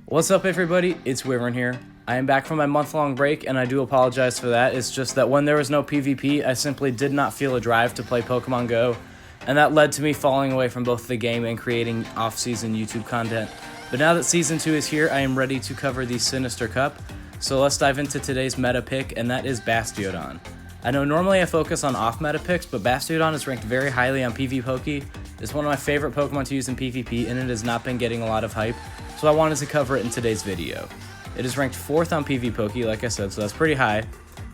What's up everybody, it's Wyvern here. I am back from my month-long break and I do apologize for that. It's just that when there was no PvP, I simply did not feel a drive to play Pokemon Go, and that led to me falling away from both the game and creating off-season YouTube content. But now that Season 2 is here, I am ready to cover the Sinister Cup, so let's dive into today's meta pick, and that is Bastiodon. I know normally I focus on off-meta picks, but Bastiodon is ranked very highly on PvPoke. It's one of my favorite Pokemon to use in PvP, and it has not been getting a lot of hype, so I wanted to cover it in today's video. It is ranked 4th on PvPoke, like I said, so that's pretty high.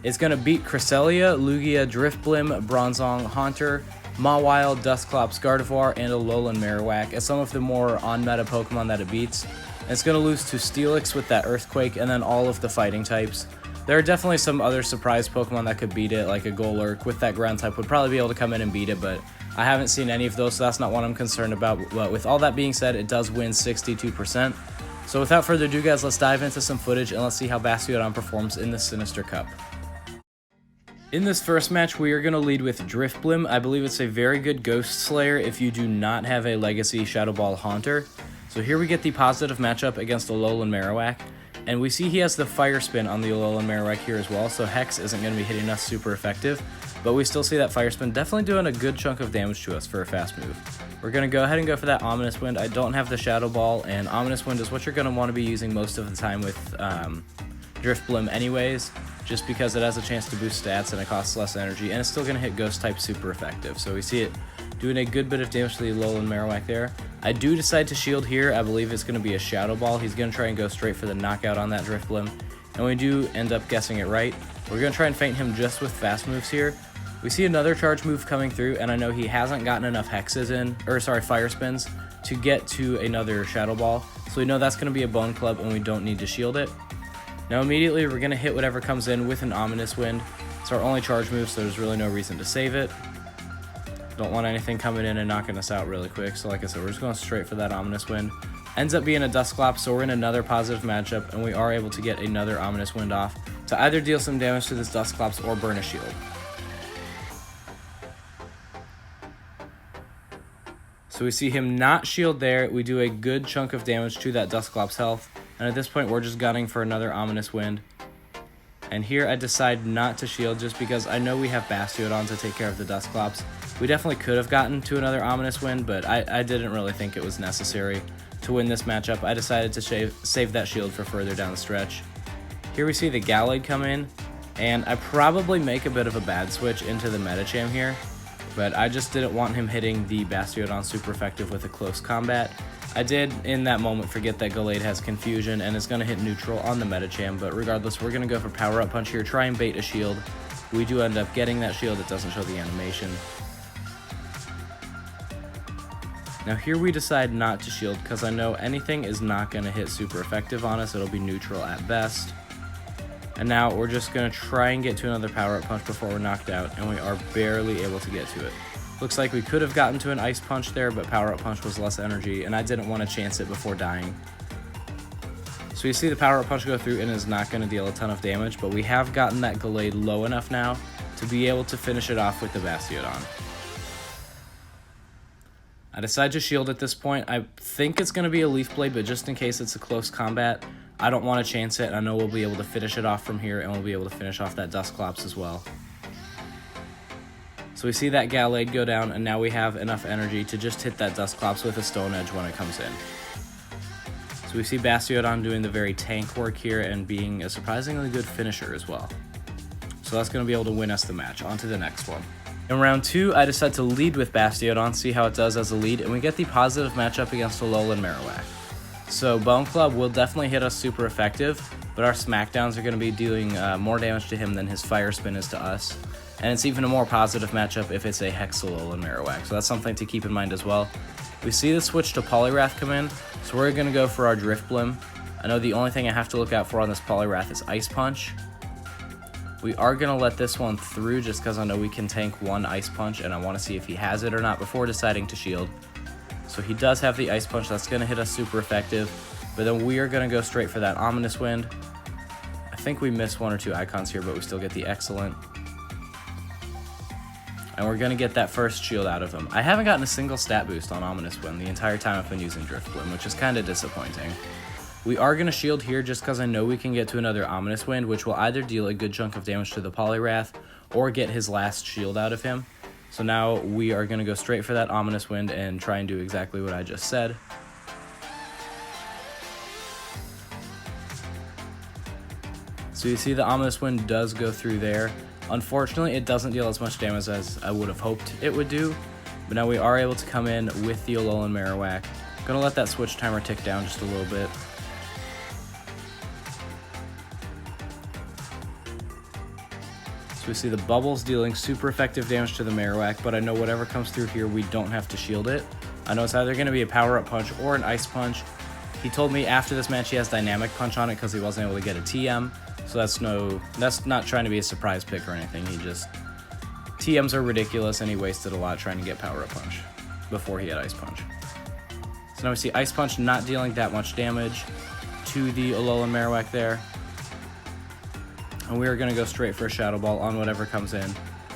It's going to beat Cresselia, Lugia, Drifblim, Bronzong, Haunter, Mawile, Dusclops, Gardevoir, and a Lowland Marowak as some of the more on-meta Pokemon that it beats. And it's going to lose to Steelix with that Earthquake, and then all of the fighting types. There are definitely some other surprise Pokemon that could beat it, like a Golurk with that ground type would probably be able to come in and beat it, but I haven't seen any of those, so that's not what I'm concerned about. But with all that being said, it does win 62%. So without further ado guys, let's dive into some footage and let's see how Bastiodon performs in the Sinister Cup. In this first match, we are going to lead with Drifblim. I believe it's a very good Ghost Slayer if you do not have a Legacy Shadow Ball Haunter. So here we get the positive matchup against a Lowland Marowak. And we see he has the Fire Spin on the Lowland Marowak here as well, so Hex isn't going to be hitting us super effective. But we still see that Fire Spin definitely doing a good chunk of damage to us for a fast move. We're going to go ahead and go for that Ominous Wind. I don't have the Shadow Ball, and Ominous Wind is what you're going to want to be using most of the time with Drifblim anyways, just because it has a chance to boost stats and it costs less energy, and it's still going to hit Ghost type super effective. So we see it doing a good bit of damage to the Lowland Marowak there. I do decide to shield here. I believe it's going to be a Shadow Ball. He's going to try and go straight for the knockout on that Drifblim, and we do end up guessing it right. We're going to try and feint him just with fast moves here. We see another charge move coming through, and I know he hasn't gotten enough hexes in, or sorry, Fire Spins to get to another Shadow Ball. So we know that's going to be a Bone Club, and we don't need to shield it. Now immediately we're going to hit whatever comes in with an Ominous Wind. It's our only charge move, so there's really no reason to save it. Don't want anything coming in and knocking us out really quick, so like I said, we're just going straight for that Ominous Wind. Ends up being a Dusclops, so we're in another positive matchup, and we are able to get another Ominous Wind off to either deal some damage to this Dusclops or burn a shield. So we see him not shield there. We do a good chunk of damage to that Dusclops health, and at this point we're just gunning for another Ominous Wind. And here I decide not to shield just because I know we have Bastiodon to take care of the Dusclops. We definitely could have gotten to another Ominous Wind, but I didn't really think it was necessary to win this matchup. I decided to save that shield for further down the stretch. Here we see the Gallade come in, and I probably make a bit of a bad switch into the Medicham here, but I just didn't want him hitting the Bastiodon super effective with a close combat. I did, in that moment, forget that Gallade has Confusion and is going to hit neutral on the Medicham, but regardless, we're going to go for Power Up Punch here, try and bait a shield. We do end up getting that shield. It doesn't show the animation. Now here we decide not to shield because I know anything is not going to hit super effective on us. It'll be neutral at best. And now we're just going to try and get to another Power Up Punch before we're knocked out, and we are barely able to get to it. Looks like we could have gotten to an Ice Punch there, but Power Up Punch was less energy, and I didn't want to chance it before dying. So you see the Power Up Punch go through and is not going to deal a ton of damage, but we have gotten that Gallade low enough now to be able to finish it off with the Bastiodon. I decide to shield at this point. I think it's going to be a Leaf Blade, but just in case it's a close combat, I don't want to chance it. I know we'll be able to finish it off from here, and we'll be able to finish off that Dusclops as well. So we see that Gallade go down, and now we have enough energy to just hit that Dusclops with a Stone Edge when it comes in. So we see Bastiodon doing the very tank work here and being a surprisingly good finisher as well. So that's going to be able to win us the match. On to the next one. In round 2, I decide to lead with Bastiodon, see how it does as a lead, and we get the positive matchup against a Lowland Marowak. So Bone Club will definitely hit us super effective, but our Smackdowns are going to be doing more damage to him than his Fire Spin is to us. And it's even a more positive matchup if it's a Hex Lowland Marowak, so that's something to keep in mind as well. We see the switch to Poliwrath come in, so we're going to go for our Drifblim. I know the only thing I have to look out for on this Poliwrath is Ice Punch. We are going to let this one through just because I know we can tank one Ice Punch, and I want to see if he has it or not before deciding to shield. So he does have the Ice Punch. That's going to hit us super effective, but then we are going to go straight for that Ominous Wind. I think we missed one or two icons here, but we still get the Excellent. And we're going to get that first shield out of him. I haven't gotten a single stat boost on Ominous Wind the entire time I've been using Drifblim, which is kind of disappointing. We are going to shield here just because I know we can get to another Ominous Wind, which will either deal a good chunk of damage to the Poliwrath or get his last shield out of him. So now we are going to go straight for that Ominous Wind and try and do exactly what I just said. So you see the Ominous Wind does go through there. Unfortunately, it doesn't deal as much damage as I would have hoped it would do. But now we are able to come in with the Lowland Marowak. Gonna let that switch timer tick down just a little bit. So we see the bubbles dealing super effective damage to the Marowak, but I know whatever comes through here, we don't have to shield it. I know it's either going to be a power-up punch or an ice punch. He told me after this match he has dynamic punch on it because he wasn't able to get a TM. So that's not trying to be a surprise pick or anything. TMs are ridiculous and he wasted a lot trying to get power-up punch before he had ice punch. So now we see ice punch not dealing that much damage to the Lowland Marowak there. And we are going to go straight for a Shadow Ball on whatever comes in.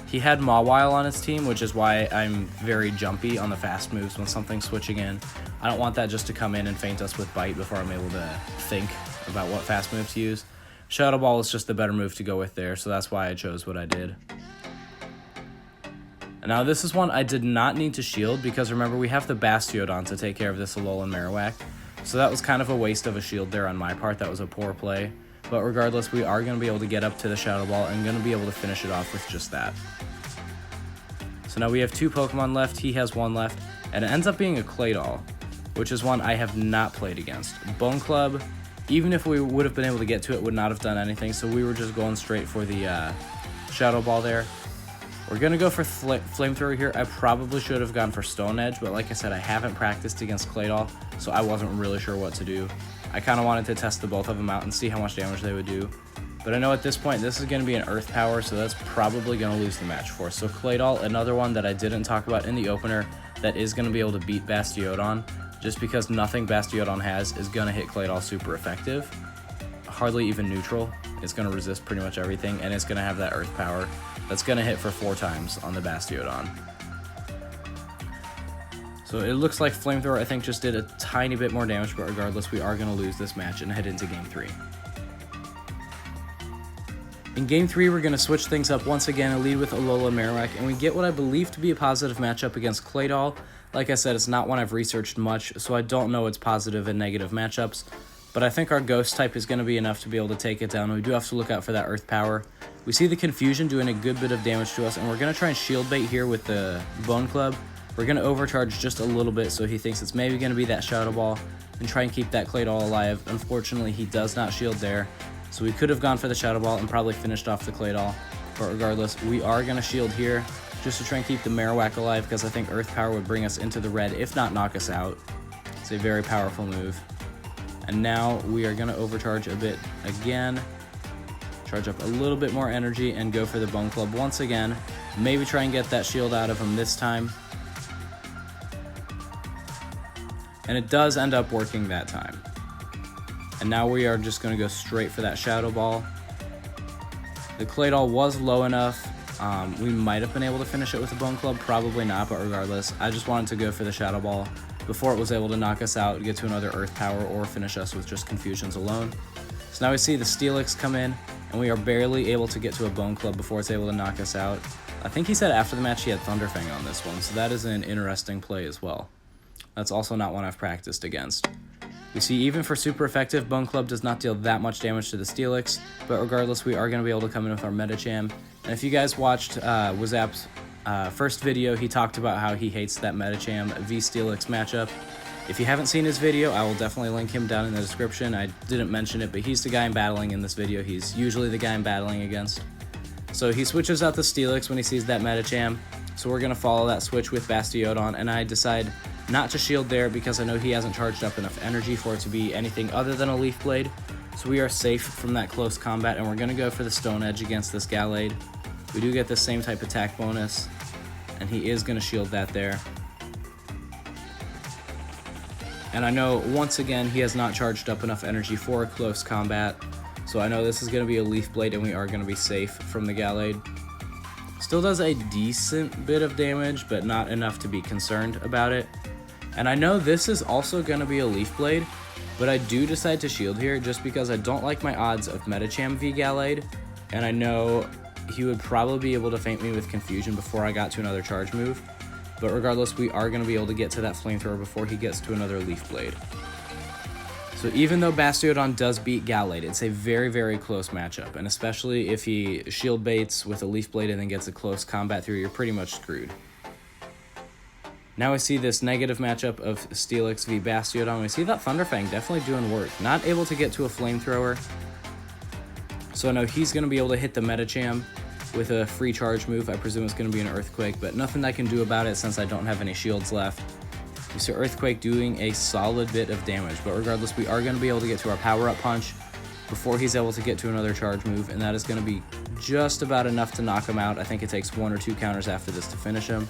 He had Mawile on his team, which is why I'm very jumpy on the fast moves when something's switching in. I don't want that just to come in and feint us with Bite before I'm able to think about what fast move to use. Shadow Ball is just the better move to go with there, so that's why I chose what I did. And now this is one I did not need to shield because remember we have the Bastiodon to take care of this Lowland Marowak. So that was kind of a waste of a shield there on my part. That was a poor play. But regardless, we are going to be able to get up to the Shadow Ball and going to be able to finish it off with just that. So now we have 2 Pokemon left, he has 1 left, and it ends up being a Claydol, which is one I have not played against. Bone Club, even if we would have been able to get to it, would not have done anything, so we were just going straight for the Shadow Ball there. We're going to go for Flamethrower here. I probably should have gone for Stone Edge, but like I said, I haven't practiced against Claydol, so I wasn't really sure what to do. I kind of wanted to test the both of them out and see how much damage they would do. But I know at this point, this is going to be an Earth Power, so that's probably going to lose the match for us. So Claydol, another one that I didn't talk about in the opener, that is going to be able to beat Bastiodon, just because nothing Bastiodon has is going to hit Claydol super effective. Hardly even neutral. It's going to resist pretty much everything, and it's going to have that Earth Power that's going to hit for 4 times on the Bastiodon. So it looks like Flamethrower, I think, just did a tiny bit more damage, but regardless, we are going to lose this match and head into Game 3. In Game 3, we're going to switch things up once again and lead with Alola Marowak, and we get what I believe to be a positive matchup against Claydol. Like I said, it's not one I've researched much, so I don't know its positive and negative matchups, but I think our Ghost type is going to be enough to be able to take it down. We do have to look out for that Earth Power. We see the Confusion doing a good bit of damage to us, and we're going to try and Shield Bait here with the Bone Club. We're going to overcharge just a little bit, so he thinks it's maybe going to be that Shadow Ball and try and keep that Claydol alive. Unfortunately, he does not shield there, so we could have gone for the Shadow Ball and probably finished off the Claydol. But regardless, we are going to shield here just to try and keep the Marowak alive because I think Earth Power would bring us into the red, if not knock us out. It's a very powerful move. And now we are going to overcharge a bit again, charge up a little bit more energy, and go for the Bone Club once again. Maybe try and get that shield out of him this time. And it does end up working that time. And now we are just going to go straight for that Shadow Ball. The Claydol was low enough. We might have been able to finish it with a Bone Club, probably not, but regardless, I just wanted to go for the Shadow Ball before it was able to knock us out, get to another Earth Power, or finish us with just Confusions alone. So now we see the Steelix come in, and we are barely able to get to a Bone Club before it's able to knock us out. I think he said after the match he had Thunderfang on this one, so that is an interesting play as well. That's also not one I've practiced against. We see even for super effective, Bone Club does not deal that much damage to the Steelix, but regardless, we are going to be able to come in with our Medicham. And if you guys watched Wazap's first video, he talked about how he hates that Medicham v Steelix matchup. If you haven't seen his video, I will definitely link him down in the description. I didn't mention it, but he's the guy I'm battling in this video. He's usually the guy I'm battling against. So he switches out the Steelix when he sees that Medicham. So we're going to follow that switch with Bastiodon, and I decide not to shield there because I know he hasn't charged up enough energy for it to be anything other than a Leaf Blade. So we are safe from that close combat, and we're going to go for the Stone Edge against this Gallade. We do get the same type attack bonus, and he is going to shield that there. And I know, once again, he has not charged up enough energy for a close combat, so I know this is going to be a Leaf Blade, and we are going to be safe from the Gallade. Still does a decent bit of damage, but not enough to be concerned about it. And I know this is also going to be a Leaf Blade, But I do decide to shield here just because I don't like my odds of Medicham v Gallade, and I know he would probably be able to feint me with Confusion before I got to another charge move. But regardless, we are going to be able to get to that Flamethrower before he gets to another Leaf Blade. So even though Bastiodon does beat Gallade, it's a very, very close matchup, and especially if he shield baits with a Leaf Blade and then gets a close combat through, you're pretty much screwed. Now we see this negative matchup of Steelix v Bastiodon. We see that Thunderfang definitely doing work. Not able to get to a Flamethrower. So I know he's going to be able to hit the Medicham with a free charge move. I presume it's going to be an Earthquake, but nothing I can do about it since I don't have any shields left. We see Earthquake doing a solid bit of damage, but regardless, we are going to be able to get to our Power-Up Punch before he's able to get to another charge move, and that is going to be just about enough to knock him out. I think it takes 1 or 2 counters after this to finish him.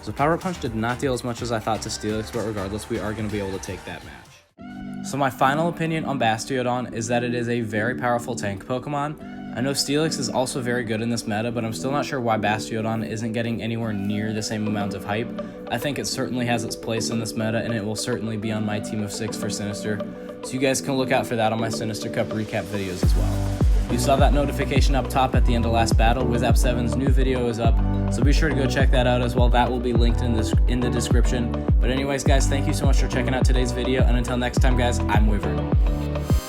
So Power-Up Punch did not deal as much as I thought to Steelix, but regardless, we are going to be able to take that match. So my final opinion on Bastiodon is that it is a very powerful tank Pokemon. I know Steelix is also very good in this meta, but I'm still not sure why Bastiodon isn't getting anywhere near the same amount of hype. I think it certainly has its place in this meta, and it will certainly be on my team of 6 for Sinister. So you guys can look out for that on my Sinister Cup recap videos as well. You saw that notification up top at the end of last battle. Wizap7's new video is up, so be sure to go check that out as well. That will be linked in the description. But anyways, guys, thank you so much for checking out today's video, and until next time, guys, I'm Wyvern.